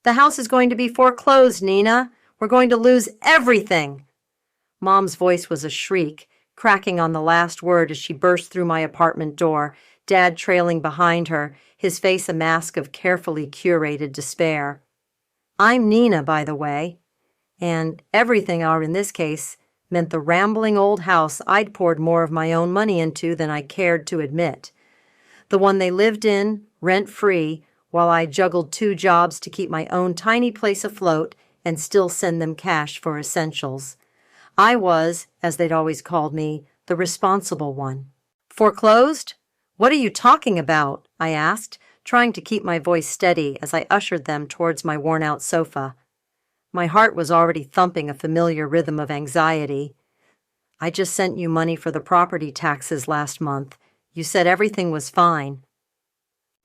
The house is going to be foreclosed, Nina. We're going to lose everything. Mom's voice was a shriek, cracking on the last word as she burst through my apartment door, Dad trailing behind her, his face a mask of carefully curated despair. I'm Nina, by the way. And everything, or in this case, meant the rambling old house I'd poured more of my own money into than I cared to admit. The one they lived in, rent-free, while I juggled 2 jobs to keep my own tiny place afloat and still send them cash for essentials. I was, as they'd always called me, the responsible one. Foreclosed? What are you talking about? I asked, trying to keep my voice steady as I ushered them towards my worn-out sofa. My heart was already thumping a familiar rhythm of anxiety. I just sent you money for the property taxes last month. You said everything was fine.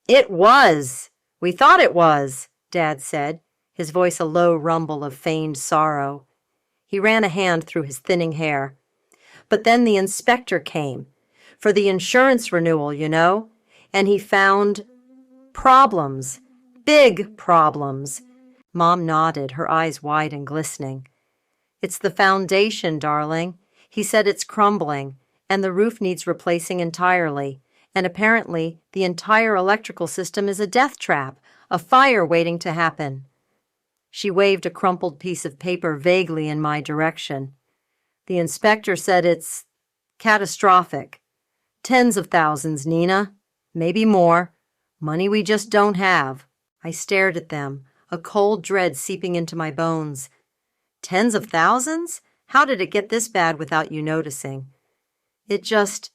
It was! We thought it was, Dad said, his voice a low rumble of feigned sorrow. He ran a hand through his thinning hair. But then the inspector came, for the insurance renewal, you know, and he found problems, big problems. Mom nodded, her eyes wide and glistening. It's the foundation, darling. He said it's crumbling, and the roof needs replacing entirely, and apparently the entire electrical system is a death trap, a fire waiting to happen. She waved a crumpled piece of paper vaguely in my direction. The inspector said it's catastrophic. Tens of thousands, Nina. Maybe more. Money we just don't have. I stared at them, a cold dread seeping into my bones. Tens of thousands? How did it get this bad without you noticing? It just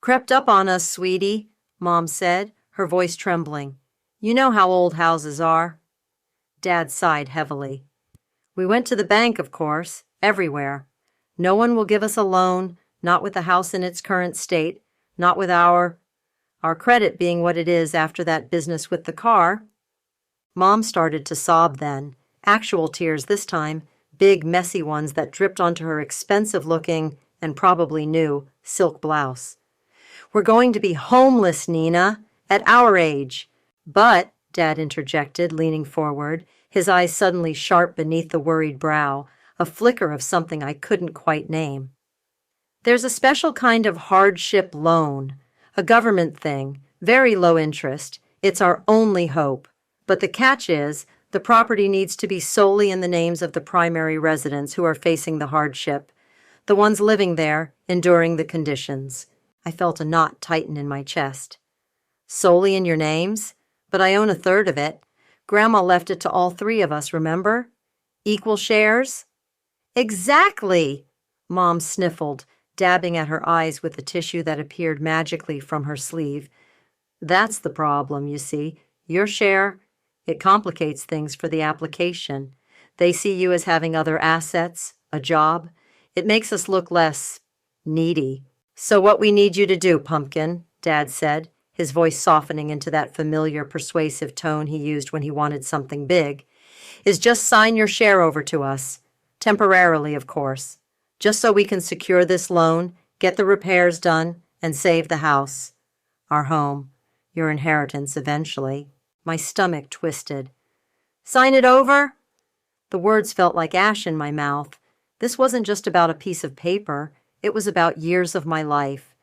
crept up on us, sweetie, Mom said, her voice trembling. You know how old houses are. Dad sighed heavily. We went to the bank, of course, everywhere. No one will give us a loan, not with the house in its current state, not with our credit being what it is after that business with the car. Mom started to sob then, actual tears this time, big, messy ones that dripped onto her expensive-looking, and probably new, silk blouse. We're going to be homeless, Nina, at our age. But, Dad interjected, leaning forward, his eyes suddenly sharp beneath the worried brow, a flicker of something I couldn't quite name. There's a special kind of hardship loan, a government thing, very low interest. It's our only hope. But the catch is, the property needs to be solely in the names of the primary residents who are facing the hardship, the ones living there, enduring the conditions. I felt a knot tighten in my chest. Solely in your names? But I own 1/3 of it. Grandma left it to all 3 of us, remember? Equal shares? Exactly, Mom sniffled, dabbing at her eyes with the tissue that appeared magically from her sleeve. That's the problem, you see. Your share, it complicates things for the application. They see you as having other assets, a job. It makes us look less needy. So what we need you to do, Pumpkin, Dad said, his voice softening into that familiar persuasive tone he used when he wanted something big, is just sign your share over to us. Temporarily, of course. Just so we can secure this loan, get the repairs done, and save the house. Our home. Your inheritance eventually. My stomach twisted. Sign it over? The words felt like ash in my mouth. This wasn't just about a piece of paper. It was about years of my life.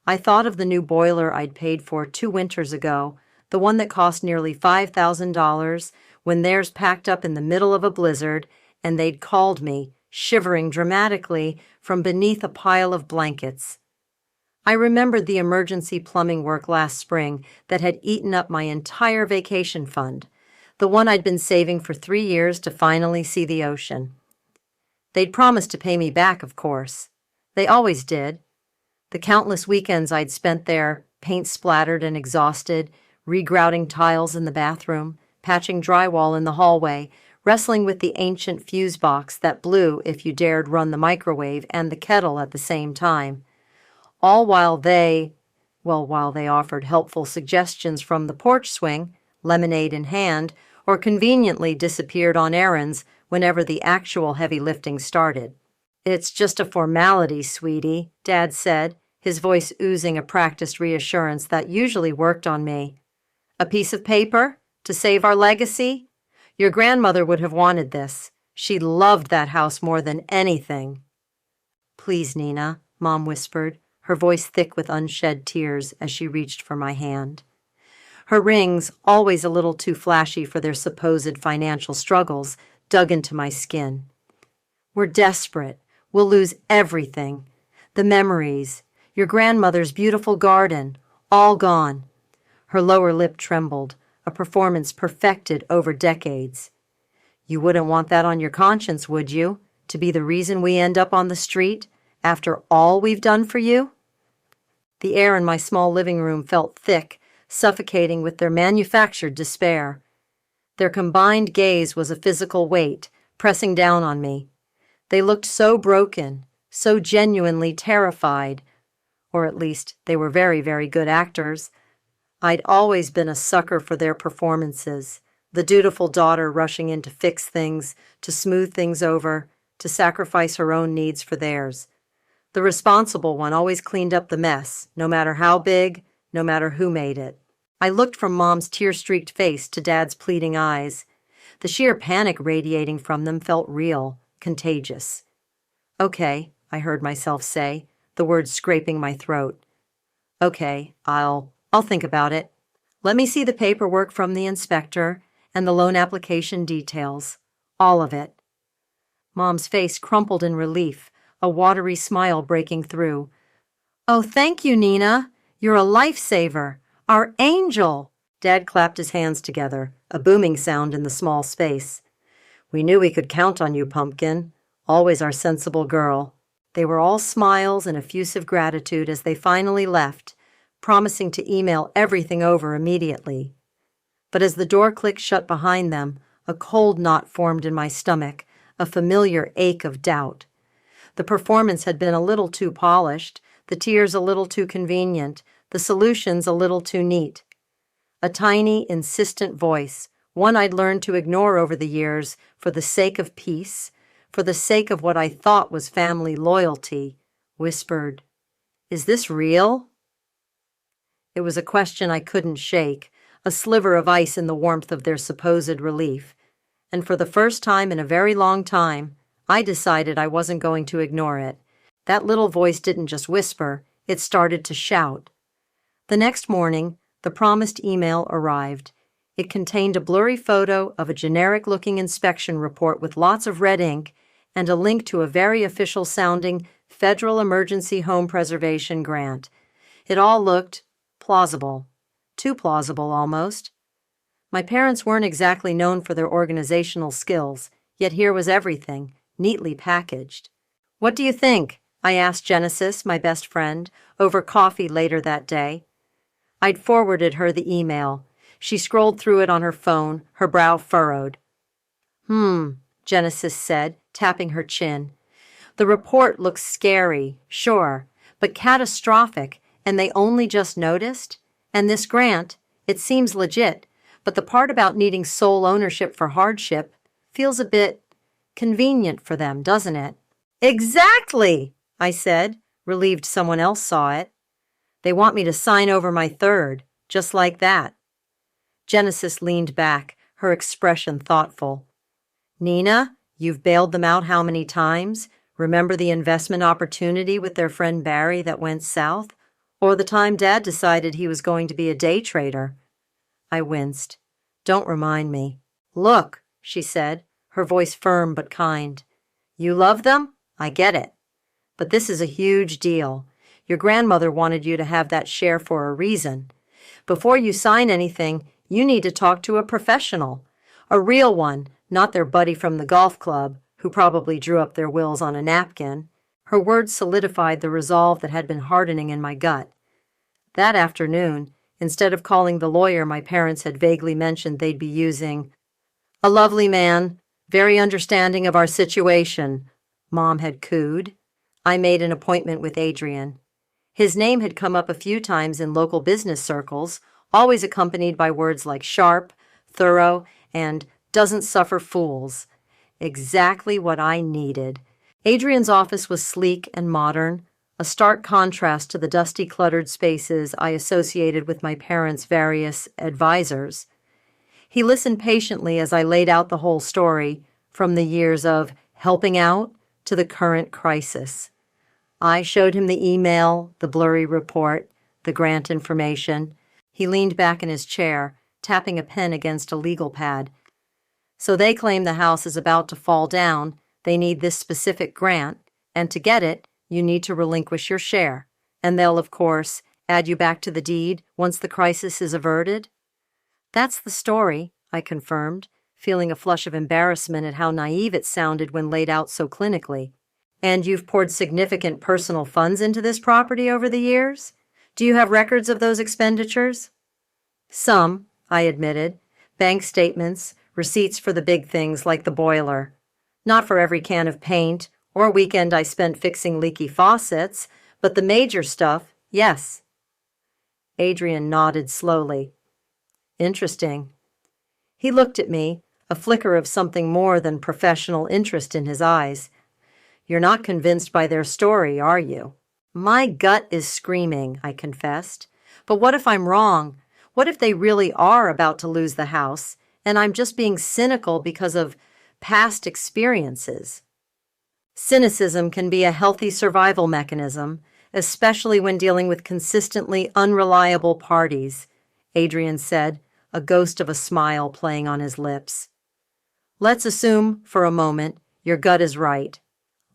I thought of the new boiler I'd paid for 2 winters ago, the one that cost nearly $5,000, when theirs packed up in the middle of a blizzard, and they'd called me, shivering dramatically, from beneath a pile of blankets. I remembered the emergency plumbing work last spring that had eaten up my entire vacation fund, the one I'd been saving for 3 years to finally see the ocean. They'd promised to pay me back, of course. They always did. The countless weekends I'd spent there, paint splattered and exhausted, regrouting tiles in the bathroom, patching drywall in the hallway, wrestling with the ancient fuse box that blew if you dared run the microwave and the kettle at the same time. All while they offered helpful suggestions from the porch swing, lemonade in hand, or conveniently disappeared on errands whenever the actual heavy lifting started. It's just a formality, sweetie, Dad said, his voice oozing a practiced reassurance that usually worked on me. A piece of paper? To save our legacy? Your grandmother would have wanted this. She loved that house more than anything." "Please, Nina," Mom whispered, her voice thick with unshed tears as she reached for my hand. Her rings, always a little too flashy for their supposed financial struggles, dug into my skin. "We're desperate. We'll lose everything. The memories, your grandmother's beautiful garden, all gone." Her lower lip trembled, a performance perfected over decades. "You wouldn't want that on your conscience, would you? To be the reason we end up on the street, after all we've done for you?" The air in my small living room felt thick, suffocating with their manufactured despair. Their combined gaze was a physical weight, pressing down on me. They looked so broken, so genuinely terrified, or at least they were very, very good actors. I'd always been a sucker for their performances, the dutiful daughter rushing in to fix things, to smooth things over, to sacrifice her own needs for theirs. The responsible one always cleaned up the mess, no matter how big, no matter who made it. I looked from Mom's tear-streaked face to Dad's pleading eyes. The sheer panic radiating from them felt real, contagious. "Okay," I heard myself say, the words scraping my throat. "Okay, I'll think about it. Let me see the paperwork from the inspector and the loan application details. All of it." Mom's face crumpled in relief, a watery smile breaking through. "Oh, thank you, Nina. You're a lifesaver. Our angel!" Dad clapped his hands together, a booming sound in the small space. "We knew we could count on you, Pumpkin. Always our sensible girl." They were all smiles and effusive gratitude as they finally left, promising to email everything over immediately. But as the door clicked shut behind them, a cold knot formed in my stomach, a familiar ache of doubt. The performance had been a little too polished, the tears a little too convenient, the solutions a little too neat. A tiny, insistent voice, one I'd learned to ignore over the years for the sake of peace, for the sake of what I thought was family loyalty, whispered, "Is this real?" It was a question I couldn't shake, a sliver of ice in the warmth of their supposed relief. And for the first time in a very long time, I decided I wasn't going to ignore it. That little voice didn't just whisper, it started to shout. The next morning, the promised email arrived. It contained a blurry photo of a generic-looking inspection report with lots of red ink and a link to a very official-sounding Federal Emergency Home Preservation Grant. It all looked plausible. Too plausible, almost. My parents weren't exactly known for their organizational skills, yet here was everything, neatly packaged. "What do you think?" I asked Genesis, my best friend, over coffee later that day. I'd forwarded her the email. She scrolled through it on her phone, her brow furrowed. Genesis said, tapping her chin. "The report looks scary, sure, but catastrophic, and they only just noticed? And this grant, it seems legit, but the part about needing sole ownership for hardship feels a bit convenient for them, doesn't it?" "Exactly," I said, relieved someone else saw it. "They want me to sign over my third, just like that." Genesis leaned back, her expression thoughtful. "Nina, you've bailed them out how many times? Remember the investment opportunity with their friend Barry that went south? Or the time Dad decided he was going to be a day trader?" I winced. "Don't remind me." "Look," she said, her voice firm but kind. "You love them? I get it. But this is a huge deal. Your grandmother wanted you to have that share for a reason. Before you sign anything, you need to talk to a professional. A real one, not their buddy from the golf club, who probably drew up their wills on a napkin." Her words solidified the resolve that had been hardening in my gut. That afternoon, instead of calling the lawyer my parents had vaguely mentioned they'd be using, "A lovely man, very understanding of our situation," Mom had cooed, I made an appointment with Adrian. His name had come up a few times in local business circles, always accompanied by words like sharp, thorough, and doesn't suffer fools. Exactly what I needed. Adrian's office was sleek and modern, a stark contrast to the dusty, cluttered spaces I associated with my parents' various advisors. He listened patiently as I laid out the whole story, from the years of helping out to the current crisis. I showed him the email, the blurry report, the grant information. He leaned back in his chair, tapping a pen against a legal pad. So they claim the house is about to fall down. They need this specific grant, and to get it, you need to relinquish your share. And they'll, of course, add you back to the deed once the crisis is averted? That's the story, I confirmed, feeling a flush of embarrassment at how naive it sounded when laid out so clinically. And you've poured significant personal funds into this property over the years? Do you have records of those expenditures? Some, I admitted. Bank statements, receipts for the big things like the boiler. Not for every can of paint or weekend I spent fixing leaky faucets, but the major stuff, yes. Adrian nodded slowly. Interesting. He looked at me, a flicker of something more than professional interest in his eyes. You're not convinced by their story, are you? My gut is screaming, I confessed. But what if I'm wrong? What if they really are about to lose the house, and I'm just being cynical because of past experiences? Cynicism can be a healthy survival mechanism, especially when dealing with consistently unreliable parties, Adrian said, a ghost of a smile playing on his lips. Let's assume, for a moment, your gut is right.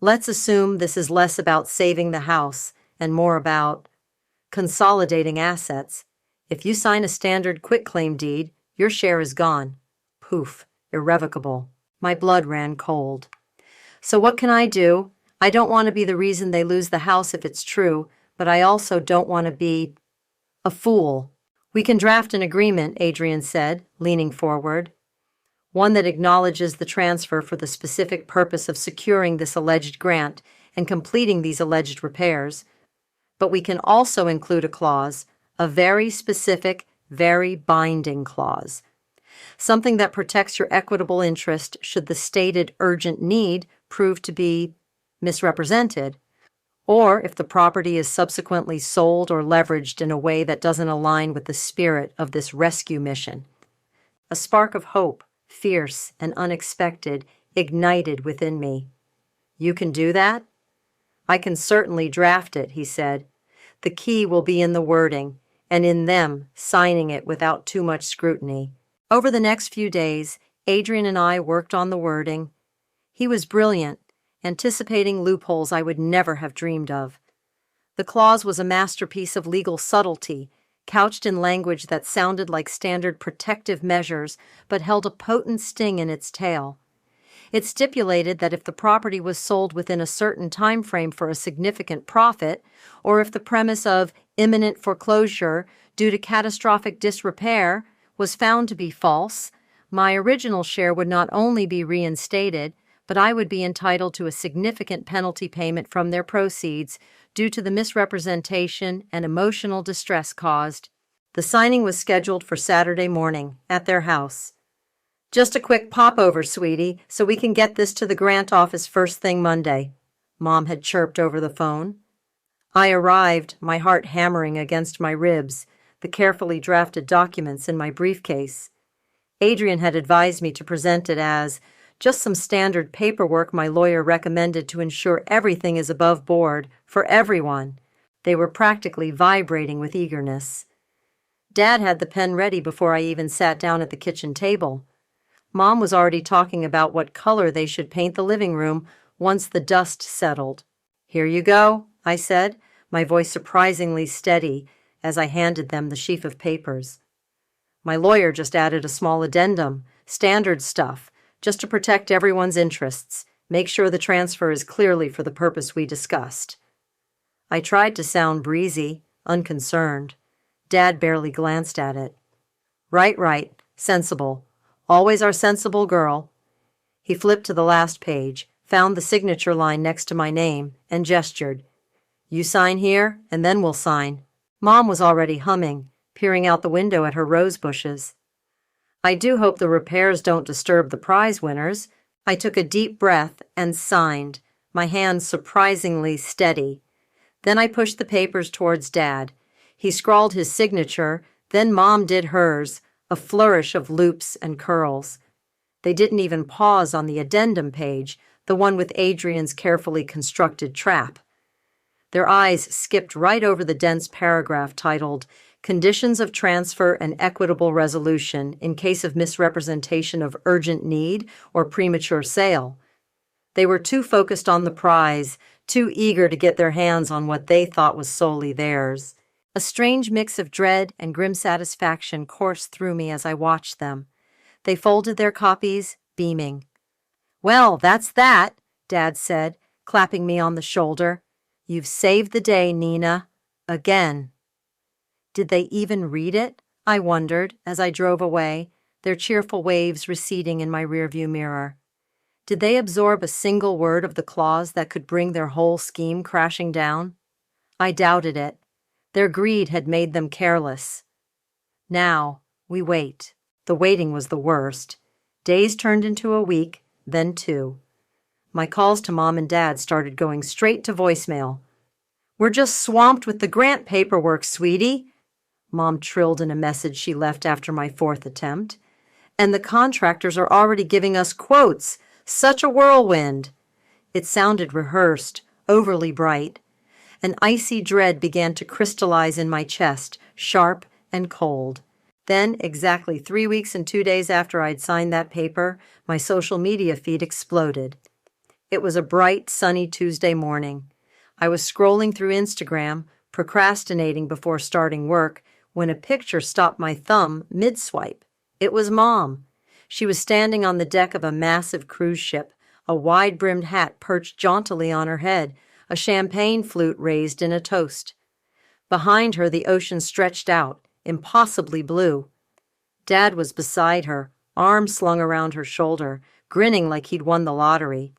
Let's assume this is less about saving the house and more about consolidating assets. If you sign a standard quitclaim deed, your share is gone. Poof, irrevocable. My blood ran cold. So what can I do? I don't want to be the reason they lose the house if it's true, but I also don't want to be a fool. We can draft an agreement, Adrian said, leaning forward. One that acknowledges the transfer for the specific purpose of securing this alleged grant and completing these alleged repairs. But we can also include a clause, a very specific, very binding clause. Something that protects your equitable interest should the stated urgent need prove to be misrepresented, or if the property is subsequently sold or leveraged in a way that doesn't align with the spirit of this rescue mission. A spark of hope, fierce and unexpected, ignited within me. You can do that? I can certainly draft it, he said. The key will be in the wording, and in them signing it without too much scrutiny. Over the next few days, Adrian and I worked on the wording. He was brilliant, anticipating loopholes I would never have dreamed of. The clause was a masterpiece of legal subtlety, couched in language that sounded like standard protective measures but held a potent sting in its tail. It stipulated that if the property was sold within a certain time frame for a significant profit, or if the premise of imminent foreclosure due to catastrophic disrepair was found to be false, my original share would not only be reinstated, but I would be entitled to a significant penalty payment from their proceeds due to the misrepresentation and emotional distress caused. The signing was scheduled for Saturday morning at their house. Just a quick pop-over, sweetie, so we can get this to the grant office first thing Monday, Mom had chirped over the phone. I arrived, my heart hammering against my ribs, the carefully drafted documents in my briefcase. Adrian had advised me to present it as just some standard paperwork my lawyer recommended to ensure everything is above board for everyone. They were practically vibrating with eagerness. Dad had the pen ready before I even sat down at the kitchen table. Mom was already talking about what color they should paint the living room once the dust settled. Here you go, I said, my voice surprisingly steady as I handed them the sheaf of papers. My lawyer just added a small addendum, standard stuff, just to protect everyone's interests, make sure the transfer is clearly for the purpose we discussed. I tried to sound breezy, unconcerned. Dad barely glanced at it. Right, sensible. Always our sensible girl. He flipped to the last page, found the signature line next to my name, and gestured. You sign here, and then we'll sign. Mom was already humming, peering out the window at her rose bushes. I do hope the repairs don't disturb the prize winners. I took a deep breath and signed, my hands surprisingly steady. Then I pushed the papers towards Dad. He scrawled his signature, then Mom did hers, a flourish of loops and curls. They didn't even pause on the addendum page, the one with Adrian's carefully constructed trap. Their eyes skipped right over the dense paragraph titled, Conditions of Transfer and Equitable Resolution in Case of Misrepresentation of Urgent Need or Premature Sale. They were too focused on the prize, too eager to get their hands on what they thought was solely theirs. A strange mix of dread and grim satisfaction coursed through me as I watched them. They folded their copies, beaming. "Well, that's that," Dad said, clapping me on the shoulder. "You've saved the day, Nina. Again." Did they even read it? I wondered as I drove away, their cheerful waves receding in my rearview mirror. Did they absorb a single word of the clause that could bring their whole scheme crashing down? I doubted it. Their greed had made them careless. Now, we wait. The waiting was the worst. Days turned into a week, then 2. My calls to Mom and Dad started going straight to voicemail. "We're just swamped with the grant paperwork, sweetie," Mom trilled in a message she left after my 4th attempt. "And the contractors are already giving us quotes. Such a whirlwind." It sounded rehearsed, overly bright. An icy dread began to crystallize in my chest, sharp and cold. Then, exactly 3 weeks and 2 days after I'd signed that paper, my social media feed exploded. It was a bright, sunny Tuesday morning. I was scrolling through Instagram, procrastinating before starting work, when a picture stopped my thumb mid-swipe. It was Mom. She was standing on the deck of a massive cruise ship, a wide-brimmed hat perched jauntily on her head, a champagne flute raised in a toast. Behind her, the ocean stretched out, impossibly blue. Dad was beside her, arms slung around her shoulder, grinning like he'd won the lottery.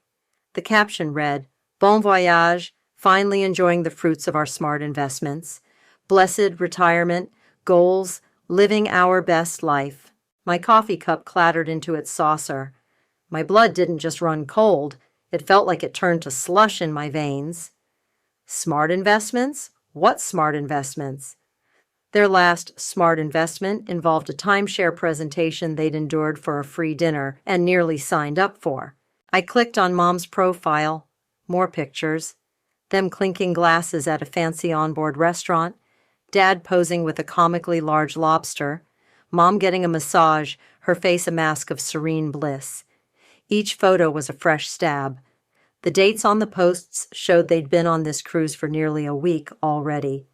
The caption read, "Bon voyage, finally enjoying the fruits of our smart investments. Blessed retirement, goals, living our best life." My coffee cup clattered into its saucer. My blood didn't just run cold, it felt like it turned to slush in my veins. Smart investments? What smart investments? Their last smart investment involved a timeshare presentation they'd endured for a free dinner and nearly signed up for. I clicked on Mom's profile. More pictures. Them clinking glasses at a fancy onboard restaurant. Dad posing with a comically large lobster. Mom getting a massage, her face a mask of serene bliss. Each photo was a fresh stab. The dates on the posts showed they'd been on this cruise for nearly a week already.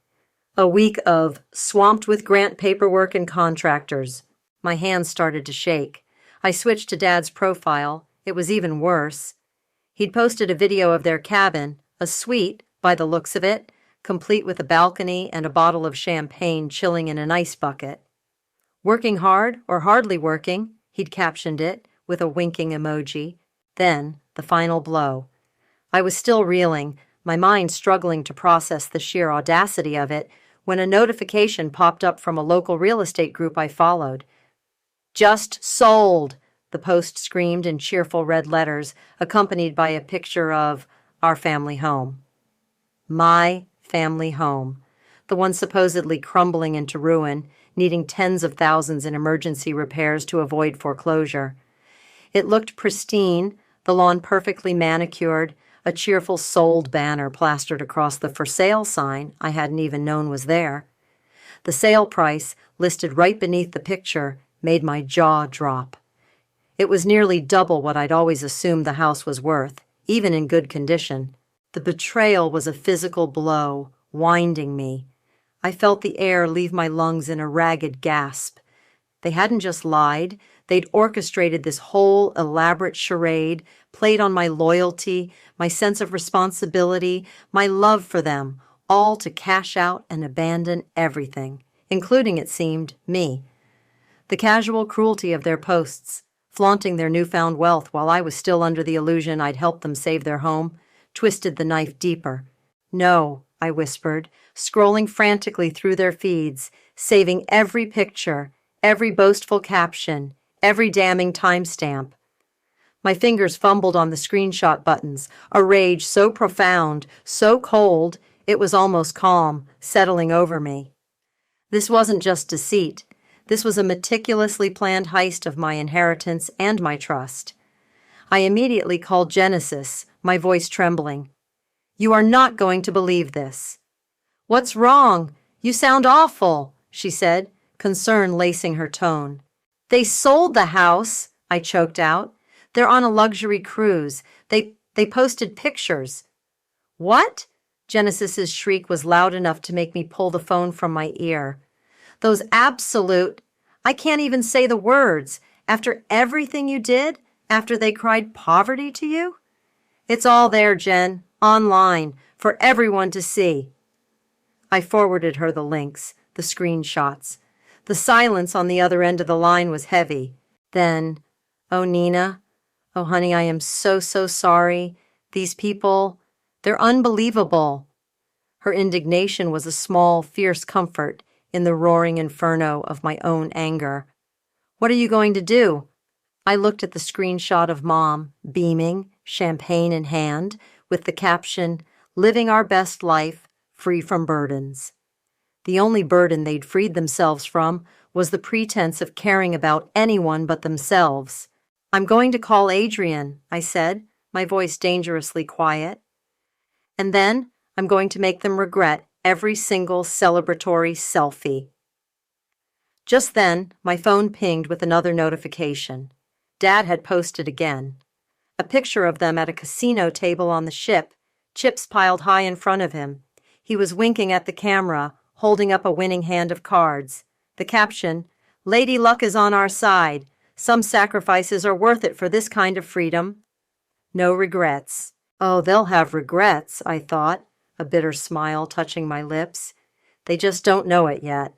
A week of swamped with grant paperwork and contractors. My hands started to shake. I switched to Dad's profile. It was even worse. He'd posted a video of their cabin, a suite, by the looks of it, complete with a balcony and a bottle of champagne chilling in an ice bucket. "Working hard or hardly working," he'd captioned it, with a winking emoji. Then, the final blow. I was still reeling, my mind struggling to process the sheer audacity of it, when a notification popped up from a local real estate group I followed. "Just sold," the post screamed in cheerful red letters, accompanied by a picture of our family home. My family home. The one supposedly crumbling into ruin, needing tens of thousands in emergency repairs to avoid foreclosure. It looked pristine, the lawn perfectly manicured, a cheerful sold banner plastered across the for sale sign I hadn't even known was there. The sale price, listed right beneath the picture, made my jaw drop. It was nearly double what I'd always assumed the house was worth, even in good condition. The betrayal was a physical blow, winding me. I felt the air leave my lungs in a ragged gasp. They hadn't just lied, they'd orchestrated this whole elaborate charade, played on my loyalty, my sense of responsibility, my love for them, all to cash out and abandon everything, including, it seemed, me. The casual cruelty of their posts, flaunting their newfound wealth while I was still under the illusion I'd helped them save their home, twisted the knife deeper. "No," I whispered, scrolling frantically through their feeds, saving every picture, every boastful caption, every damning timestamp. My fingers fumbled on the screenshot buttons, a rage so profound, so cold, it was almost calm, settling over me. This wasn't just deceit. This was a meticulously planned heist of my inheritance and my trust. I immediately called Genesis, my voice trembling. "You are not going to believe this." "What's wrong? You sound awful," she said, concern lacing her tone. "They sold the house," I choked out. "They're on a luxury cruise. They posted pictures." "What?" Genesis's shriek was loud enough to make me pull the phone from my ear. "Those absolute— I can't even say the words. After everything you did? After they cried poverty to you?" "It's all there, Jen. Online. For everyone to see." I forwarded her the links, the screenshots. The silence on the other end of the line was heavy. Then, "Oh, Nina. Oh, honey, I am so sorry. These people, they're unbelievable." Her indignation was a small, fierce comfort in the roaring inferno of my own anger. "What are you going to do?" I looked at the screenshot of Mom, beaming, champagne in hand, with the caption, "Living our best life, free from burdens." The only burden they'd freed themselves from was the pretense of caring about anyone but themselves. "I'm going to call Adrian," I said, my voice dangerously quiet. "And then I'm going to make them regret every single celebratory selfie." Just then, my phone pinged with another notification. Dad had posted again. A picture of them at a casino table on the ship, chips piled high in front of him. He was winking at the camera, holding up a winning hand of cards. The caption, "Lady Luck is on our side. Some sacrifices are worth it for this kind of freedom. No regrets." Oh, they'll have regrets, I thought, a bitter smile touching my lips. They just don't know it yet.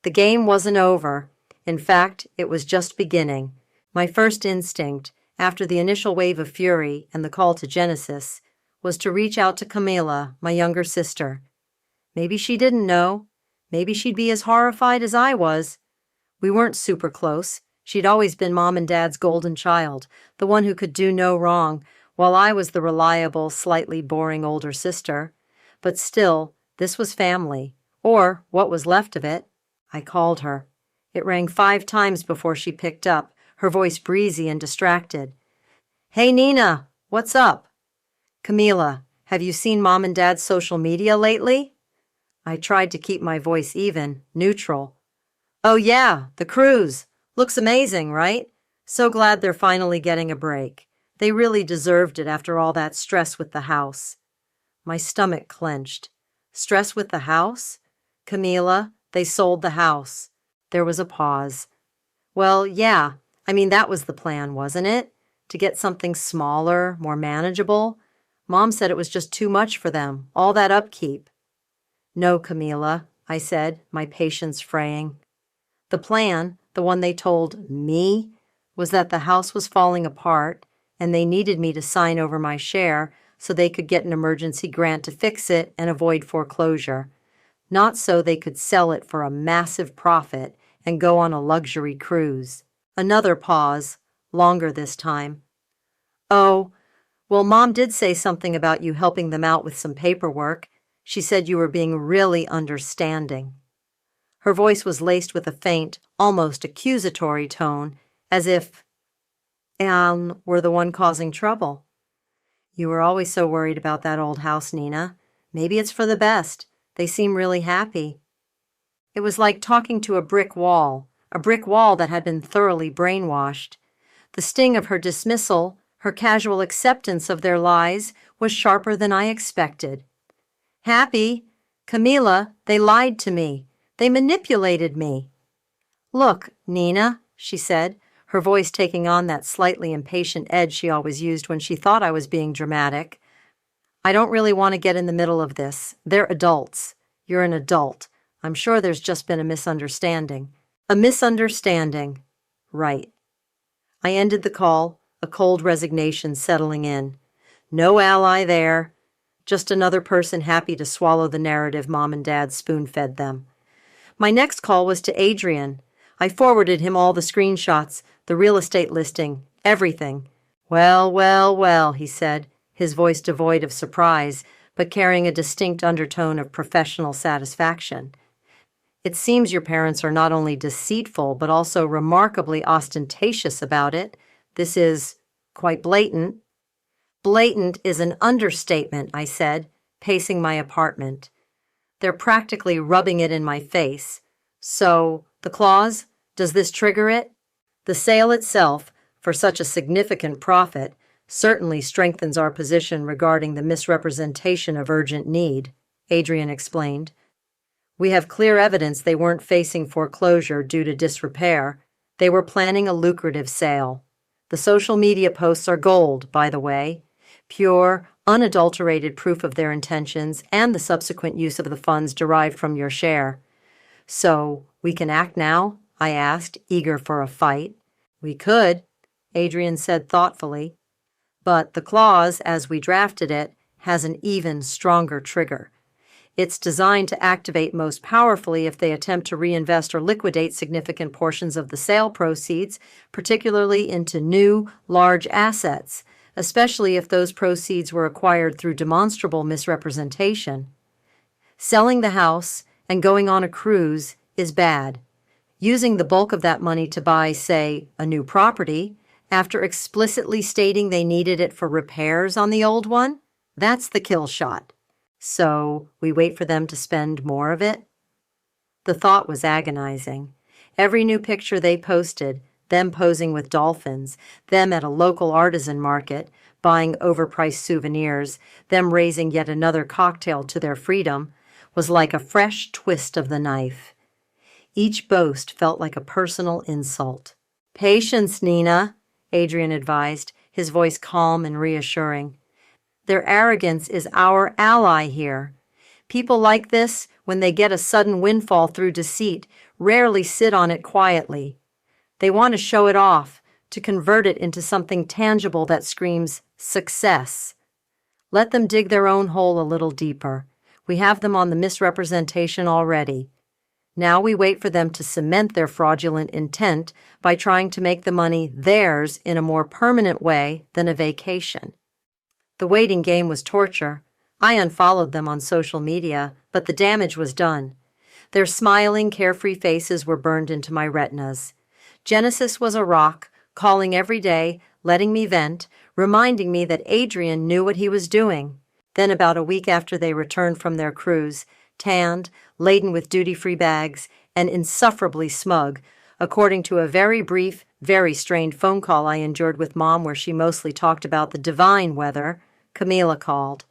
The game wasn't over. In fact, it was just beginning. My first instinct, after the initial wave of fury and the call to Genesis, was to reach out to Camila, my younger sister. Maybe she didn't know. Maybe she'd be as horrified as I was. We weren't super close. She'd always been Mom and Dad's golden child, the one who could do no wrong, while I was the reliable, slightly boring older sister. But still, this was family, or what was left of it. I called her. It rang 5 times before she picked up, her voice breezy and distracted. "Hey, Nina, what's up?" "Camila, have you seen Mom and Dad's social media lately?" I tried to keep my voice even, neutral. "Oh yeah, the cruise. Looks amazing, right? So glad they're finally getting a break. They really deserved it after all that stress with the house." My stomach clenched. Stress with the house? "Camila, they sold the house." There was a pause. "Well, yeah. I mean, that was the plan, wasn't it? To get something smaller, more manageable? Mom said it was just too much for them, all that upkeep." "No, Camila," I said, my patience fraying. "The plan, the one they told me, was that the house was falling apart and they needed me to sign over my share so they could get an emergency grant to fix it and avoid foreclosure. Not so they could sell it for a massive profit and go on a luxury cruise." Another pause, longer this time. "Oh, well, Mom did say something about you helping them out with some paperwork. She said you were being really understanding." Her voice was laced with a faint, almost accusatory tone, as if Anne were the one causing trouble. "You were always so worried about that old house, Nina. Maybe it's for the best. They seem really happy." It was like talking to a brick wall that had been thoroughly brainwashed. The sting of her dismissal, her casual acceptance of their lies, was sharper than I expected. "Happy? Camila, they lied to me. They manipulated me." "Look, Nina," she said, her voice taking on that slightly impatient edge she always used when she thought I was being dramatic. "I don't really want to get in the middle of this. They're adults. You're an adult. I'm sure there's just been a misunderstanding." A misunderstanding. Right. I ended the call, a cold resignation settling in. No ally there. Just another person happy to swallow the narrative Mom and Dad spoon-fed them. My next call was to Adrian. I forwarded him all the screenshots, the real estate listing, everything. Well, he said, his voice devoid of surprise, but carrying a distinct undertone of professional satisfaction. It seems your parents are not only deceitful, but also remarkably ostentatious about it. This is quite blatant. Blatant is an understatement, I said, pacing my apartment. They're practically rubbing it in my face. So, the clause? Does this trigger it? The sale itself, for such a significant profit, certainly strengthens our position regarding the misrepresentation of urgent need, Adrian explained. We have clear evidence they weren't facing foreclosure due to disrepair. They were planning a lucrative sale. The social media posts are gold, by the way. Pure, unadulterated proof of their intentions and the subsequent use of the funds derived from your share. So, we can act now? I asked, eager for a fight. We could, Adrian said thoughtfully. But the clause, as we drafted it, has an even stronger trigger. It's designed to activate most powerfully if they attempt to reinvest or liquidate significant portions of the sale proceeds, particularly into new, large assets, especially if those proceeds were acquired through demonstrable misrepresentation. Selling the house and going on a cruise is bad. Using the bulk of that money to buy, say, a new property, after explicitly stating they needed it for repairs on the old one, that's the kill shot. So, we wait for them to spend more of it? The thought was agonizing. Every new picture they posted, them posing with dolphins, them at a local artisan market, buying overpriced souvenirs, them raising yet another cocktail to their freedom, was like a fresh twist of the knife. Each boast felt like a personal insult. Patience, Nina, Adrian advised, his voice calm and reassuring. Their arrogance is our ally here. People like this, when they get a sudden windfall through deceit, rarely sit on it quietly. They want to show it off, to convert it into something tangible that screams success. Let them dig their own hole a little deeper. We have them on the misrepresentation already. Now we wait for them to cement their fraudulent intent by trying to make the money theirs in a more permanent way than a vacation. The waiting game was torture. I unfollowed them on social media, but the damage was done. Their smiling, carefree faces were burned into my retinas. Genesis was a rock, calling every day, letting me vent, reminding me that Adrian knew what he was doing. Then about a week after they returned from their cruise, tanned, laden with duty-free bags, and insufferably smug, according to a very brief, very strained phone call I endured with Mom where she mostly talked about the divine weather, Camila called.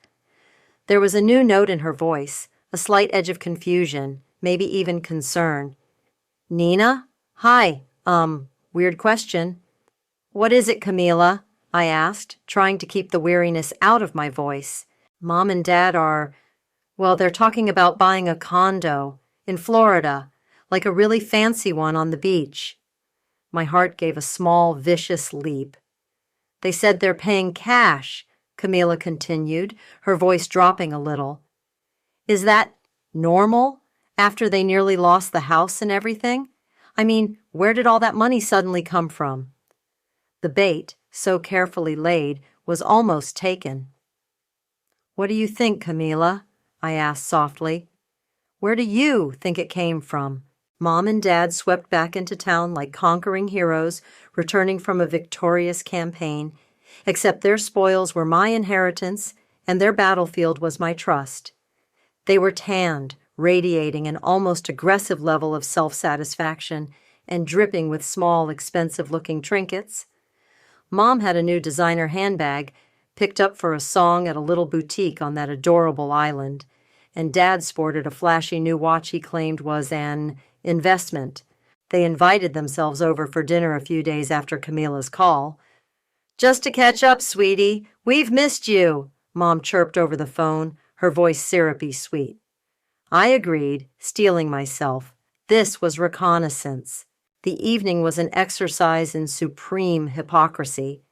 There was a new note in her voice, a slight edge of confusion, maybe even concern. Nina? Hi, weird question. What is it, Camila? I asked, trying to keep the weariness out of my voice. Mom and Dad are, well, they're talking about buying a condo in Florida, like a really fancy one on the beach. My heart gave a small, vicious leap. They said they're paying cash, Camila continued, her voice dropping a little. Is that normal, after they nearly lost the house and everything? I mean, where did all that money suddenly come from? The bait, so carefully laid, was almost taken. What do you think, Camila? I asked softly. Where do you think it came from? Mom and Dad swept back into town like conquering heroes returning from a victorious campaign, except their spoils were my inheritance and their battlefield was my trust. They were tanned, radiating an almost aggressive level of self-satisfaction and dripping with small, expensive-looking trinkets. Mom had a new designer handbag, picked up for a song at a little boutique on that adorable island, and Dad sported a flashy new watch he claimed was an investment. They invited themselves over for dinner a few days after Camila's call. Just to catch up, sweetie. We've missed you, Mom chirped over the phone, her voice syrupy sweet. I agreed, steeling myself. This was reconnaissance. The evening was an exercise in supreme hypocrisy.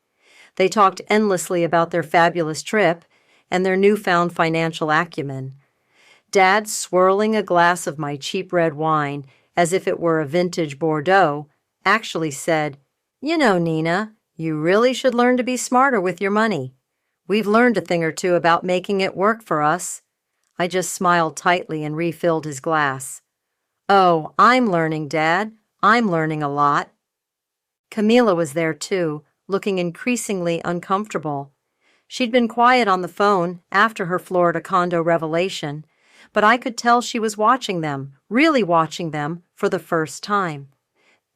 They talked endlessly about their fabulous trip and their newfound financial acumen. Dad, swirling a glass of my cheap red wine as if it were a vintage Bordeaux, actually said, You know, Nina, you really should learn to be smarter with your money. We've learned a thing or two about making it work for us. I just smiled tightly and refilled his glass. Oh, I'm learning, Dad. I'm learning a lot. Camila was there too, looking increasingly uncomfortable. She'd been quiet on the phone after her Florida condo revelation, but I could tell she was watching them, really watching them, for the first time.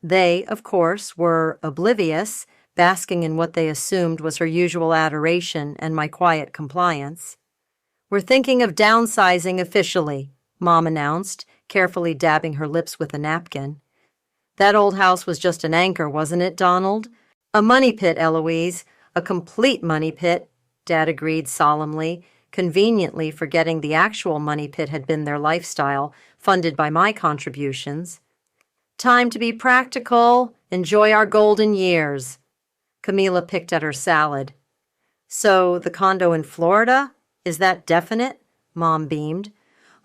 They, of course, were oblivious, basking in what they assumed was her usual adoration and my quiet compliance. "We're thinking of downsizing officially," Mom announced, carefully dabbing her lips with a napkin. "That old house was just an anchor, wasn't it, Donald?" "A money pit, Eloise, a complete money pit," Dad agreed solemnly, conveniently forgetting the actual money pit had been their lifestyle, funded by my contributions. "Time to be practical, enjoy our golden years." Camila picked at her salad. "So, the condo in Florida? Is that definite?" Mom beamed.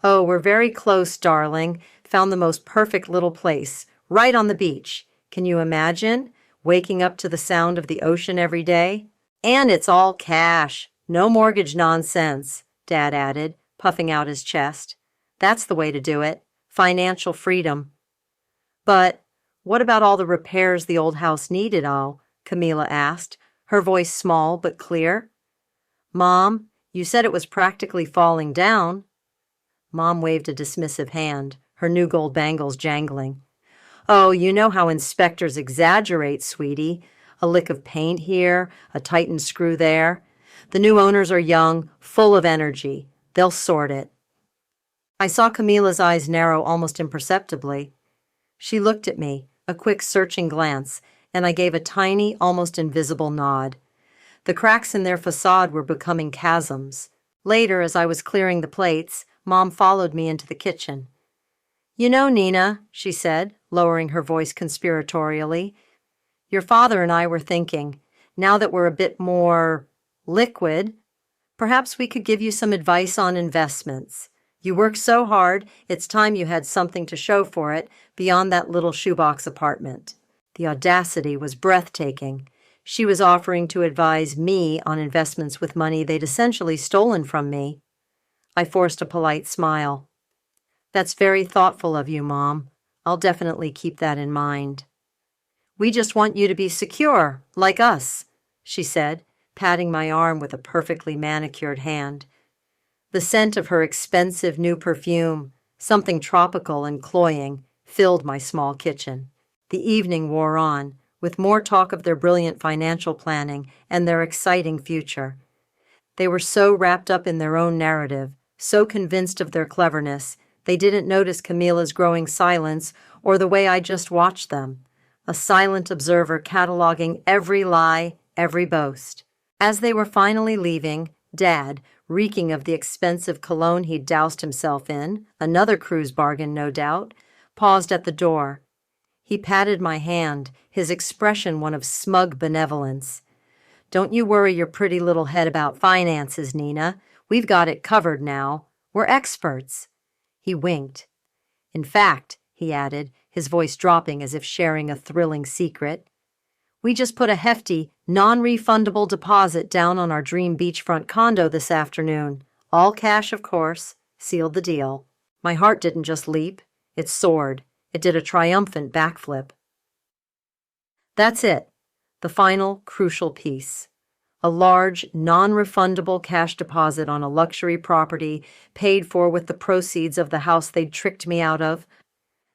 "Oh, we're very close, darling. Found the most perfect little place, right on the beach. Can you imagine? Waking up to the sound of the ocean every day? And it's all cash. No mortgage nonsense," Dad added, puffing out his chest. "That's the way to do it. Financial freedom." "But what about all the repairs the old house needed, Camila asked, her voice small but clear. "Mom, you said it was practically falling down." Mom waved a dismissive hand, her new gold bangles jangling. "Oh, you know how inspectors exaggerate, sweetie. A lick of paint here, a tightened screw there. The new owners are young, full of energy. They'll sort it." I saw Camila's eyes narrow almost imperceptibly. She looked at me, a quick searching glance, and I gave a tiny, almost invisible nod. The cracks in their facade were becoming chasms. Later, as I was clearing the plates, Mom followed me into the kitchen. "You know, Nina," she said, lowering her voice conspiratorially, "your father and I were thinking, now that we're a bit more liquid, perhaps we could give you some advice on investments. You work so hard, it's time you had something to show for it beyond that little shoebox apartment." The audacity was breathtaking. She was offering to advise me on investments with money they'd essentially stolen from me. I forced a polite smile. "That's very thoughtful of you, Mom. I'll definitely keep that in mind." "We just want you to be secure, like us," she said, patting my arm with a perfectly manicured hand. The scent of her expensive new perfume, something tropical and cloying, filled my small kitchen. The evening wore on, with more talk of their brilliant financial planning and their exciting future. They were so wrapped up in their own narrative, so convinced of their cleverness, they didn't notice Camila's growing silence or the way I just watched them, a silent observer cataloging every lie, every boast. As they were finally leaving, Dad, reeking of the expensive cologne he'd doused himself in, another cruise bargain, no doubt, paused at the door. He patted my hand, his expression one of smug benevolence. "Don't you worry your pretty little head about finances, Nina. We've got it covered now. We're experts." He winked. "In fact," he added, his voice dropping as if sharing a thrilling secret, "we just put a hefty, non-refundable deposit down on our dream beachfront condo this afternoon. All cash, of course. Sealed the deal." My heart didn't just leap, it soared. It did a triumphant backflip. That's it, the final, crucial piece. A large, non-refundable cash deposit on a luxury property paid for with the proceeds of the house they'd tricked me out of.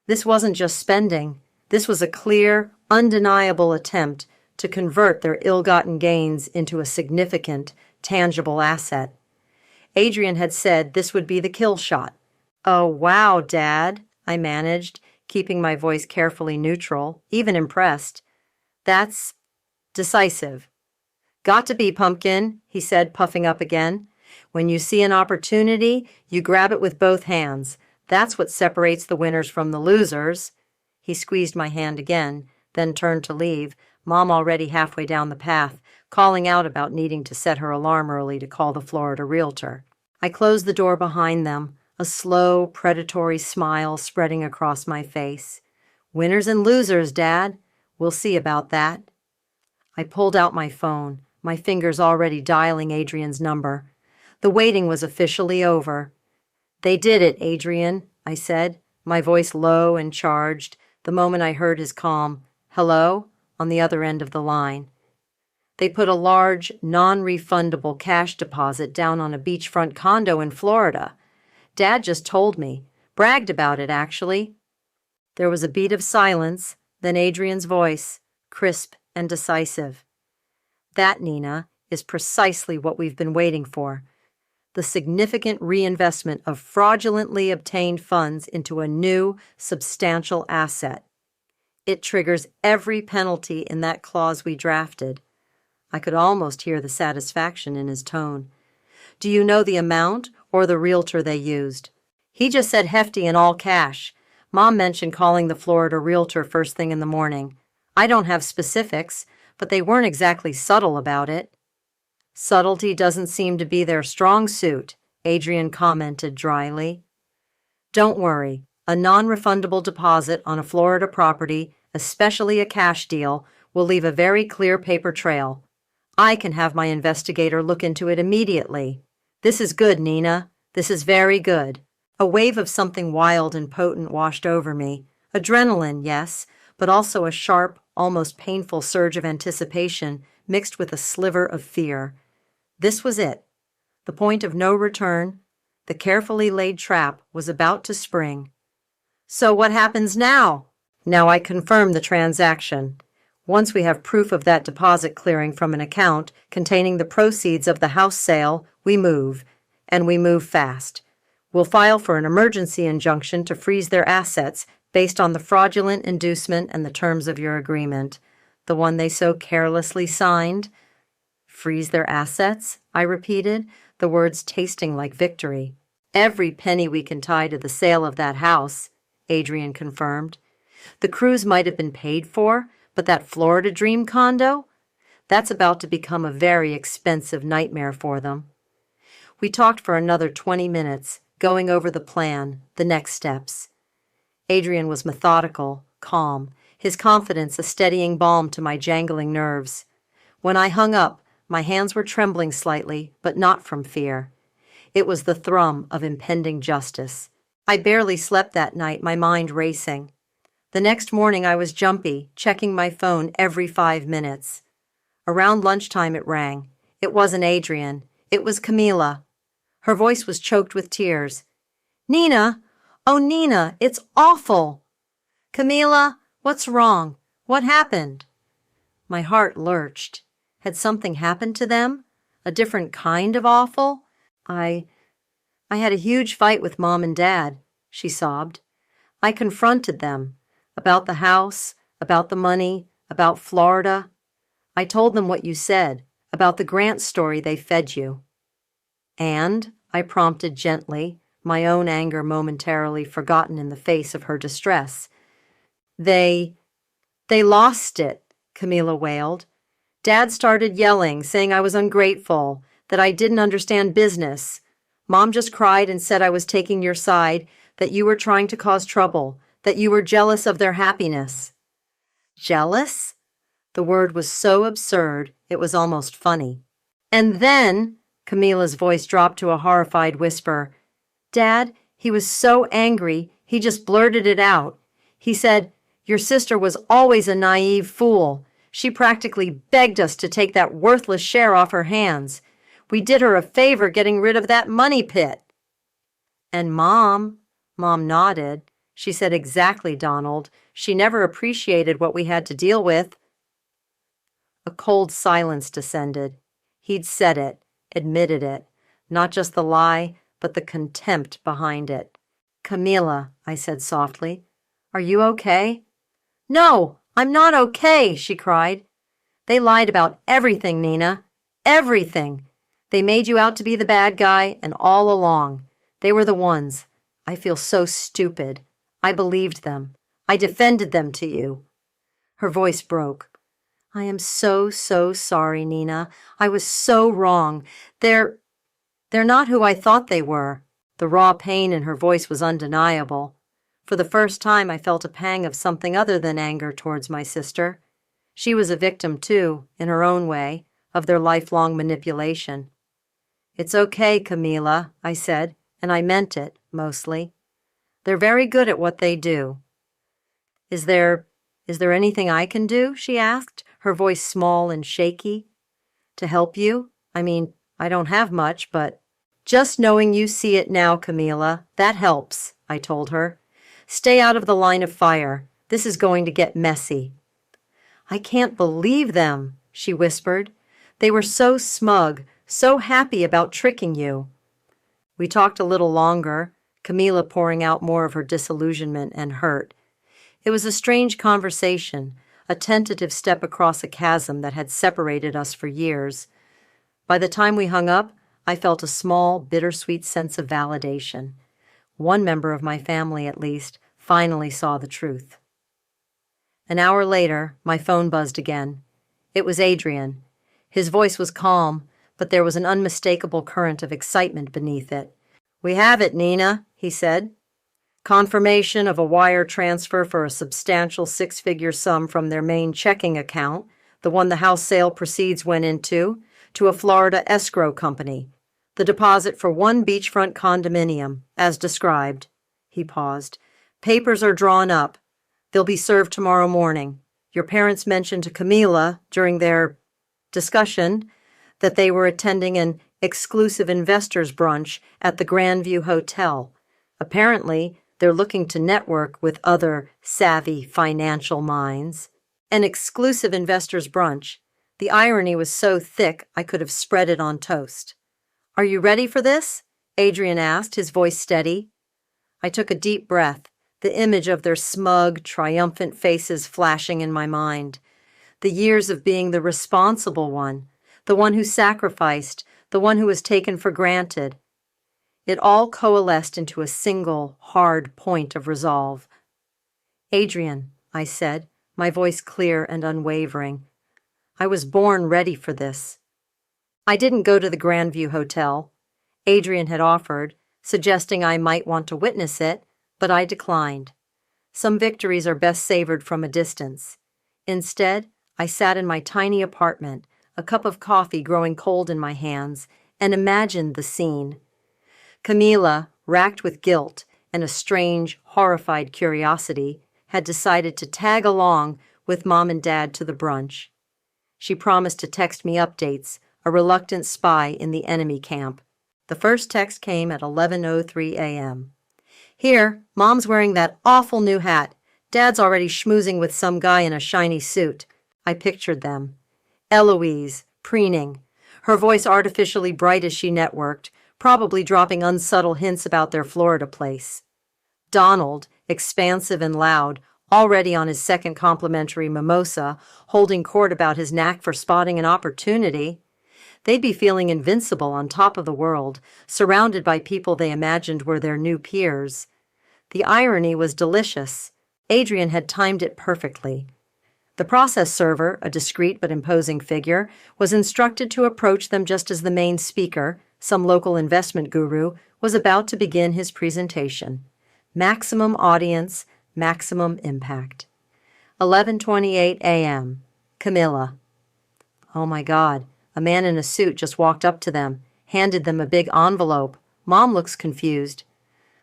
This wasn't just spending. This was a clear, undeniable attempt to convert their ill-gotten gains into a significant, tangible asset. Adrian had said this would be the kill shot. "Oh, wow, Dad," I managed, keeping my voice carefully neutral, even impressed. "That's decisive." "Got to be, Pumpkin," he said, puffing up again. "When you see an opportunity, you grab it with both hands. That's what separates the winners from the losers." He squeezed my hand again, then turned to leave, Mom already halfway down the path, calling out about needing to set her alarm early to call the Florida realtor. I closed the door behind them, a slow, predatory smile spreading across my face. "Winners and losers, Dad. We'll see about that." I pulled out my phone, my fingers already dialing Adrian's number. The waiting was officially over. "They did it, Adrian," I said, my voice low and charged, the moment I heard his calm, "Hello?" on the other end of the line. They put a large, non-refundable cash deposit down on a beachfront condo in Florida. Dad just told me. Bragged about it, actually. There was a beat of silence, then Adrian's voice, crisp and decisive. "That, Nina, is precisely what we've been waiting for. The significant reinvestment of fraudulently obtained funds into a new, substantial asset. It triggers every penalty in that clause we drafted." I could almost hear the satisfaction in his tone. "Do you know the amount or the realtor they used?" "He just said hefty and all cash. Mom mentioned calling the Florida realtor first thing in the morning. I don't have specifics, but they weren't exactly subtle about it." "Subtlety doesn't seem to be their strong suit," Adrian commented dryly. "Don't worry. A non-refundable deposit on a Florida property, especially a cash deal, will leave a very clear paper trail. I can have my investigator look into it immediately. This is good, Nina. This is very good." A wave of something wild and potent washed over me. Adrenaline, yes, but also a sharp, almost painful surge of anticipation mixed with a sliver of fear. This was it. The point of no return. The carefully laid trap was about to spring. "So what happens now?" "Now I confirm the transaction. Once we have proof of that deposit clearing from an account containing the proceeds of the house sale, we move, and we move fast. We'll file for an emergency injunction to freeze their assets based on the fraudulent inducement and the terms of your agreement, the one they so carelessly signed." "Freeze their assets?" I repeated, the words tasting like victory. "Every penny we can tie to the sale of that house," Adrian confirmed. "The cruise might have been paid for, but that Florida dream condo? That's about to become a very expensive nightmare for them." We talked for another 20 minutes, going over the plan, the next steps. Adrian was methodical, calm, his confidence a steadying balm to my jangling nerves. When I hung up, my hands were trembling slightly, but not from fear. It was the thrum of impending justice. I barely slept that night, my mind racing. The next morning I was jumpy, checking my phone every 5 minutes. Around lunchtime it rang. It wasn't Adrian. It was Camila. Her voice was choked with tears. "Nina! Oh, Nina, it's awful!" "Camila, what's wrong? What happened?" My heart lurched. Had something happened to them? A different kind of awful? I had a huge fight with Mom and Dad," she sobbed. "I confronted them. About the house, about the money, about Florida. I told them what you said, about the grant story they fed you." "And?" I prompted gently, my own anger momentarily forgotten in the face of her distress. They lost it," Camila wailed. "Dad started yelling, saying I was ungrateful, that I didn't understand business. Mom just cried and said I was taking your side, that you were trying to cause trouble, that you were jealous of their happiness." "Jealous?" The word was so absurd, it was almost funny. "And then," Camila's voice dropped to a horrified whisper, "Dad, he was so angry, he just blurted it out. He said, 'Your sister was always a naive fool. She practically begged us to take that worthless share off her hands. We did her a favor getting rid of that money pit.'" "And Mom nodded. She said, 'Exactly, Donald. She never appreciated what we had to deal with.'" A cold silence descended. He'd said it, admitted it, not just the lie, but the contempt behind it. "Camila," I said softly, "are you okay?" "No, I'm not okay," she cried. "They lied about everything, Nina. Everything. They made you out to be the bad guy, and all along. They were the ones. I feel so stupid. I believed them. I defended them to you." Her voice broke. "I am so, so sorry, Nina. I was so wrong. They're not who I thought they were." The raw pain in her voice was undeniable. For the first time, I felt a pang of something other than anger towards my sister. She was a victim, too, in her own way, of their lifelong manipulation. "It's okay, Camila," I said, and I meant it, mostly. They're very good at what they do. Is there anything I can do?" she asked, her voice small and shaky. "To help you? I mean, I don't have much, but—" "Just knowing you see it now, Camila, that helps," I told her. "Stay out of the line of fire. This is going to get messy." "I can't believe them," she whispered. "They were so smug, so happy about tricking you." We talked a little longer, Camila pouring out more of her disillusionment and hurt. It was a strange conversation, a tentative step across a chasm that had separated us for years. By the time we hung up, I felt a small, bittersweet sense of validation. One member of my family, at least, finally saw the truth. An hour later, my phone buzzed again. It was Adrian. His voice was calm, but there was an unmistakable current of excitement beneath it. "We have it, Nina," he said. "Confirmation of a wire transfer for a substantial six-figure sum from their main checking account, the one the house sale proceeds went into, to a Florida escrow company. The deposit for one beachfront condominium, as described." He paused. "Papers are drawn up. They'll be served tomorrow morning. Your parents mentioned to Camila during their discussion that they were attending an exclusive investors brunch at the Grandview Hotel. Apparently, they're looking to network with other savvy financial minds." An exclusive investors brunch. The irony was so thick I could have spread it on toast. "Are you ready for this?" Adrian asked, his voice steady. I took a deep breath, the image of their smug, triumphant faces flashing in my mind. The years of being the responsible one, the one who sacrificed, the one who was taken for granted. It all coalesced into a single, hard point of resolve. "Adrian," I said, my voice clear and unwavering, "I was born ready for this." I didn't go to the Grandview Hotel. Adrian had offered, suggesting I might want to witness it, but I declined. Some victories are best savored from a distance. Instead, I sat in my tiny apartment, a cup of coffee growing cold in my hands, and imagined the scene. Camila, racked with guilt and a strange, horrified curiosity, had decided to tag along with Mom and Dad to the brunch. She promised to text me updates, a reluctant spy in the enemy camp. The first text came at 11:03 a.m. "Here, Mom's wearing that awful new hat. Dad's already schmoozing with some guy in a shiny suit." I pictured them. Eloise, preening, her voice artificially bright as she networked, probably dropping unsubtle hints about their Florida place. Donald, expansive and loud, already on his second complimentary mimosa, holding court about his knack for spotting an opportunity. They'd be feeling invincible on top of the world, surrounded by people they imagined were their new peers. The irony was delicious. Adrian had timed it perfectly. The process server, a discreet but imposing figure, was instructed to approach them just as the main speaker, some local investment guru, was about to begin his presentation. Maximum audience, maximum impact. 11:28 a.m. Camila. Oh my God, a man in a suit just walked up to them, handed them a big envelope. Mom looks confused.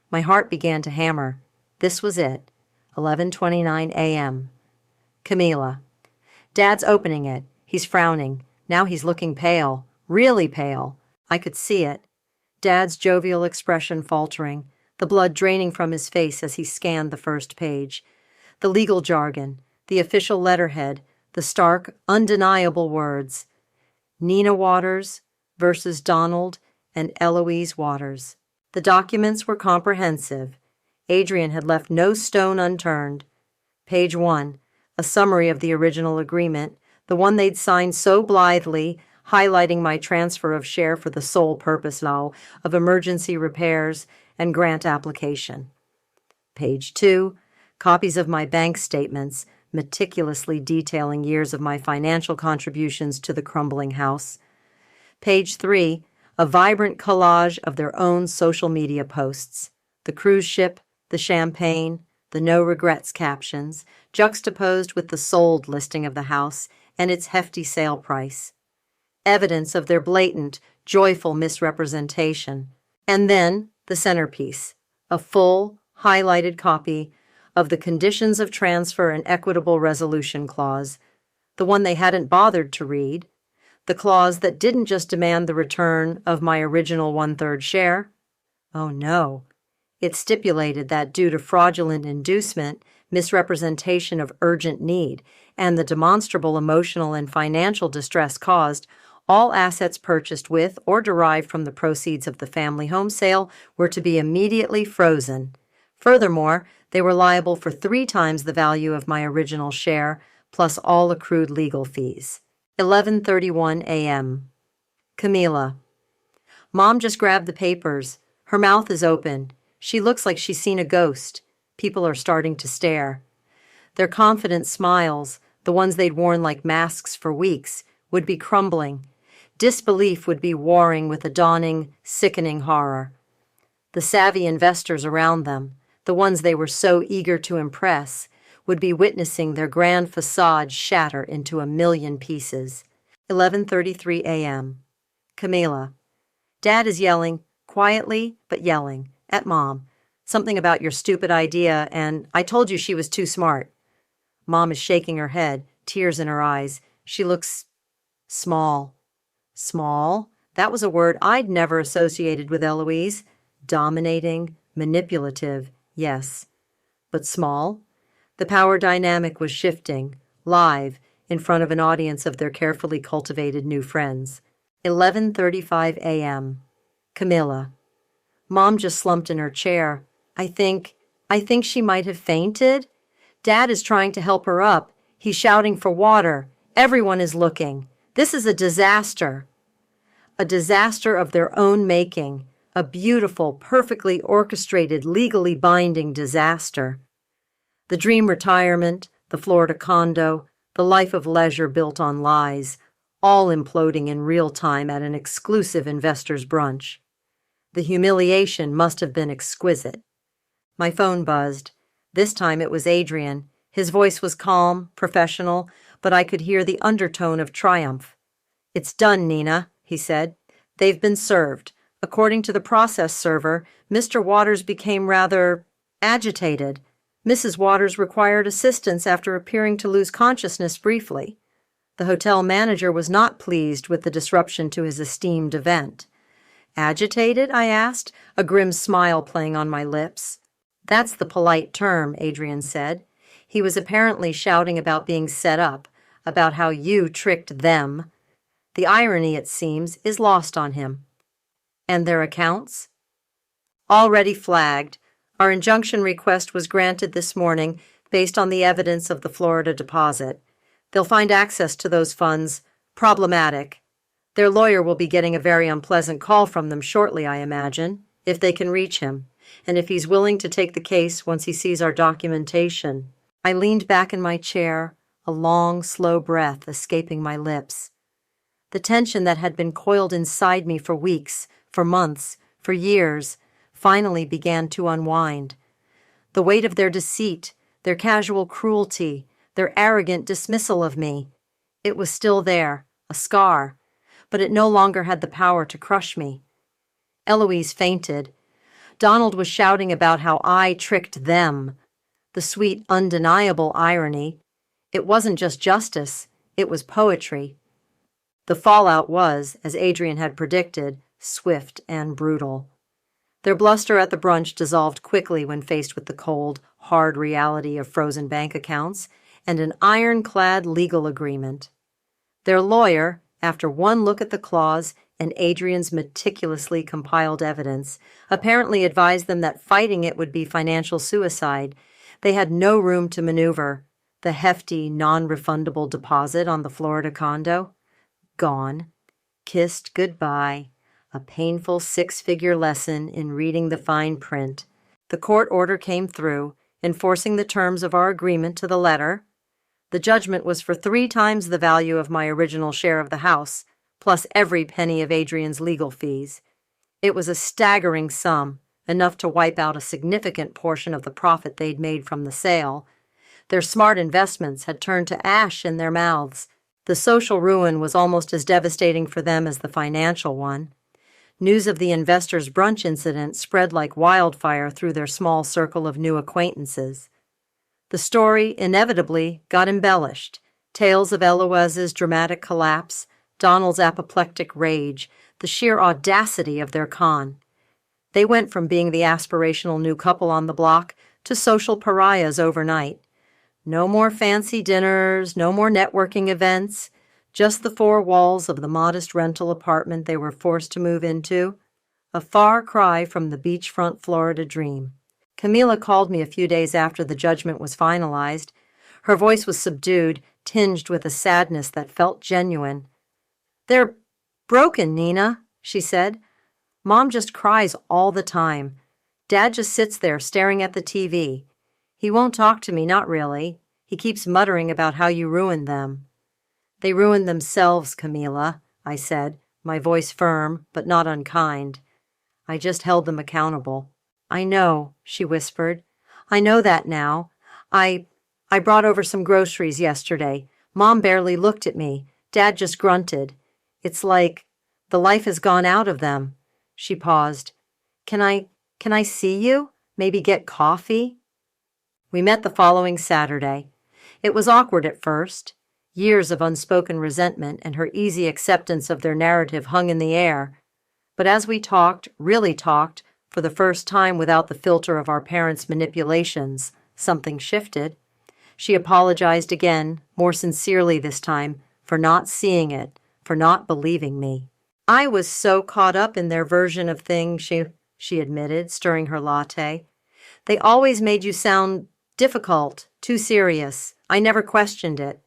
My heart began to hammer. This was it. 11:29 a.m. Camila. Dad's opening it. He's frowning. Now he's looking pale, really pale. I could see it. Dad's jovial expression faltering, the blood draining from his face as he scanned the first page. The legal jargon, the official letterhead, the stark, undeniable words. Nina Waters versus Donald and Eloise Waters. The documents were comprehensive. Adrian had left no stone unturned. Page 1, a summary of the original agreement, the one they'd signed so blithely, highlighting my transfer of share for the sole purpose now of emergency repairs and grant application. Page 2, copies of my bank statements, meticulously detailing years of my financial contributions to the crumbling house. Page 3, a vibrant collage of their own social media posts, the cruise ship, the champagne, the no regrets captions, juxtaposed with the sold listing of the house and its hefty sale price. Evidence of their blatant, joyful misrepresentation. And then the centerpiece, a full, highlighted copy of the Conditions of Transfer and Equitable Resolution Clause, the one they hadn't bothered to read, the clause that didn't just demand the return of my original one-third share. Oh no. It stipulated that due to fraudulent inducement, misrepresentation of urgent need, and the demonstrable emotional and financial distress caused, all assets purchased with or derived from the proceeds of the family home sale were to be immediately frozen. Furthermore, they were liable for 3 times the value of my original share, plus all accrued legal fees. 11:31 a.m. Camila. Mom just grabbed the papers. Her mouth is open. She looks like she's seen a ghost. People are starting to stare. Their confident smiles, the ones they'd worn like masks for weeks, would be crumbling. Disbelief would be warring with a dawning, sickening horror. The savvy investors around them, the ones they were so eager to impress, would be witnessing their grand facade shatter into a million pieces. 11:33 a.m. Camila. Dad is yelling, quietly but yelling, at Mom. Something about your stupid idea, and I told you she was too smart. Mom is shaking her head, tears in her eyes. She looks small. Small? That was a word I'd never associated with Eloise. Dominating, manipulative, yes. But small? The power dynamic was shifting, live, in front of an audience of their carefully cultivated new friends. 11:35 a.m. Camilla. Mom just slumped in her chair. I think she might have fainted. Dad is trying to help her up. He's shouting for water. Everyone is looking. This is a disaster. A disaster of their own making. A beautiful, perfectly orchestrated, legally binding disaster. The dream retirement, the Florida condo, the life of leisure built on lies, all imploding in real time at an exclusive investor's brunch. The humiliation must have been exquisite. My phone buzzed. This time it was Adrian. His voice was calm, professional, but I could hear the undertone of triumph. It's done, Nina, he said. They've been served. According to the process server, Mr. Waters became rather agitated. Mrs. Waters required assistance after appearing to lose consciousness briefly. The hotel manager was not pleased with the disruption to his esteemed event. Agitated? I asked, a grim smile playing on my lips. That's the polite term, Adrian said. He was apparently shouting about being set up, about how you tricked them. The irony, it seems, is lost on him. And their accounts? Already flagged. Our injunction request was granted this morning based on the evidence of the Florida deposit. They'll find access to those funds problematic. Their lawyer will be getting a very unpleasant call from them shortly, I imagine, if they can reach him, and if he's willing to take the case once he sees our documentation. I leaned back in my chair, a long, slow breath escaping my lips. The tension that had been coiled inside me for weeks, for months, for years, finally began to unwind. The weight of their deceit, their casual cruelty, their arrogant dismissal of me. It was still there, a scar, but it no longer had the power to crush me. Eloise fainted. Donald was shouting about how I tricked them. The sweet, undeniable irony. It wasn't just justice, it was poetry. The fallout was, as Adrian had predicted, swift and brutal. Their bluster at the brunch dissolved quickly when faced with the cold, hard reality of frozen bank accounts and an ironclad legal agreement. Their lawyer, after one look at the clause and Adrian's meticulously compiled evidence, apparently advised them that fighting it would be financial suicide. They had no room to maneuver. The hefty, non-refundable deposit on the Florida condo? Gone. Kissed goodbye. A painful 6-figure lesson in reading the fine print. The court order came through, enforcing the terms of our agreement to the letter. The judgment was for 3 times the value of my original share of the house, plus every penny of Adrian's legal fees. It was a staggering sum, enough to wipe out a significant portion of the profit they'd made from the sale. Their smart investments had turned to ash in their mouths. The social ruin was almost as devastating for them as the financial one. News of the investors' brunch incident spread like wildfire through their small circle of new acquaintances. The story inevitably got embellished. Tales of Eloise's dramatic collapse, Donald's apoplectic rage, the sheer audacity of their con. They went from being the aspirational new couple on the block to social pariahs overnight. No more fancy dinners, no more networking events, just the four walls of the modest rental apartment they were forced to move into. A far cry from the beachfront Florida dream. Camila called me a few days after the judgment was finalized. Her voice was subdued, tinged with a sadness that felt genuine. "They're broken, Nina," she said. "Mom just cries all the time. Dad just sits there staring at the TV. He won't talk to me, not really. He keeps muttering about how you ruined them." "They ruined themselves, Camila," I said, my voice firm but not unkind. "I just held them accountable." "I know," she whispered. "I know that now. I brought over some groceries yesterday. Mom barely looked at me. Dad just grunted. It's like the life has gone out of them." She paused. Can I see you? Maybe get coffee?" We met the following Saturday. It was awkward at first. Years of unspoken resentment and her easy acceptance of their narrative hung in the air. But as we talked, really talked, for the first time without the filter of our parents' manipulations, something shifted. She apologized again, more sincerely this time, for not seeing it, for not believing me. "I was so caught up in their version of things," she admitted, stirring her latte. "They always made you sound difficult, too serious. I never questioned it."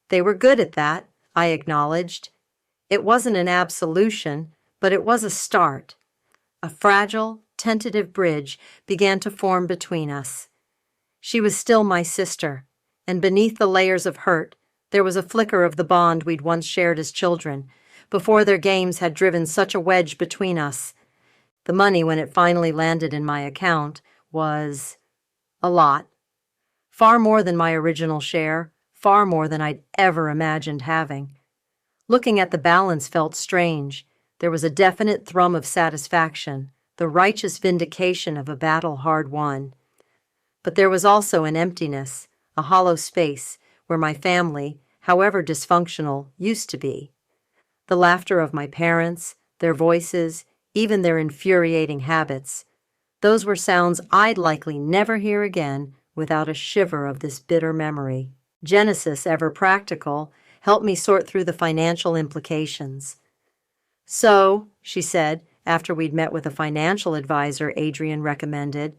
"They were good at that," I acknowledged. It wasn't an absolution, but it was a start. A fragile, tentative bridge began to form between us. She was still my sister, and beneath the layers of hurt, there was a flicker of the bond we'd once shared as children, before their games had driven such a wedge between us. The money, when it finally landed in my account, was a lot. Far more than my original share, far more than I'd ever imagined having. Looking at the balance felt strange. There was a definite thrum of satisfaction, the righteous vindication of a battle hard won. But there was also an emptiness, a hollow space, where my family, however dysfunctional, used to be. The laughter of my parents, their voices, even their infuriating habits. Those were sounds I'd likely never hear again without a shiver of this bitter memory. Genesis, ever practical, helped me sort through the financial implications. "So," she said, after we'd met with a financial advisor Adrian recommended,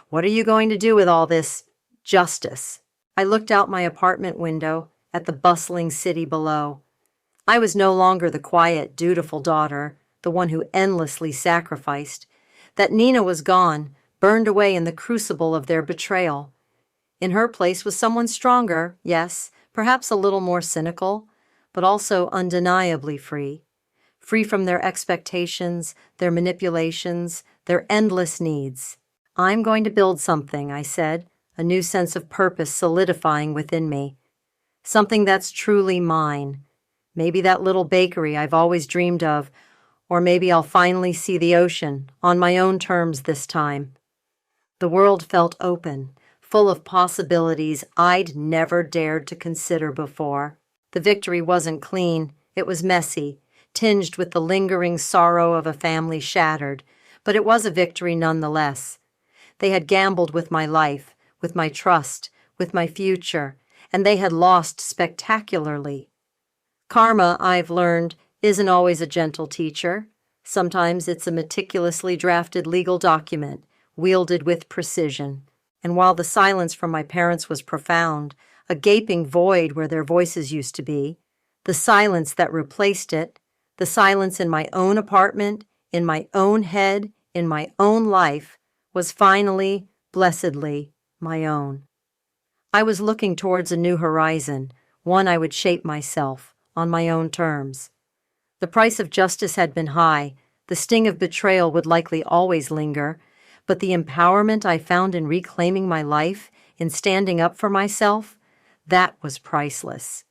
"what are you going to do with all this justice?" I looked out my apartment window at the bustling city below. I was no longer the quiet, dutiful daughter, the one who endlessly sacrificed. That Nina was gone, burned away in the crucible of their betrayal. In her place was someone stronger, yes, perhaps a little more cynical, but also undeniably free. Free from their expectations, their manipulations, their endless needs. "I'm going to build something," I said, a new sense of purpose solidifying within me. Something that's truly mine. Maybe that little bakery I've always dreamed of, or maybe I'll finally see the ocean, on my own terms this time. The world felt open, full of possibilities I'd never dared to consider before. The victory wasn't clean, it was messy, tinged with the lingering sorrow of a family shattered, but it was a victory nonetheless. They had gambled with my life, with my trust, with my future, and they had lost spectacularly. Karma, I've learned, isn't always a gentle teacher. Sometimes it's a meticulously drafted legal document, wielded with precision. And while the silence from my parents was profound, a gaping void where their voices used to be, the silence that replaced it, the silence in my own apartment, in my own head, in my own life, was finally, blessedly, my own. I was looking towards a new horizon, one I would shape myself, on my own terms. The price of justice had been high, the sting of betrayal would likely always linger, but the empowerment I found in reclaiming my life, in standing up for myself, that was priceless.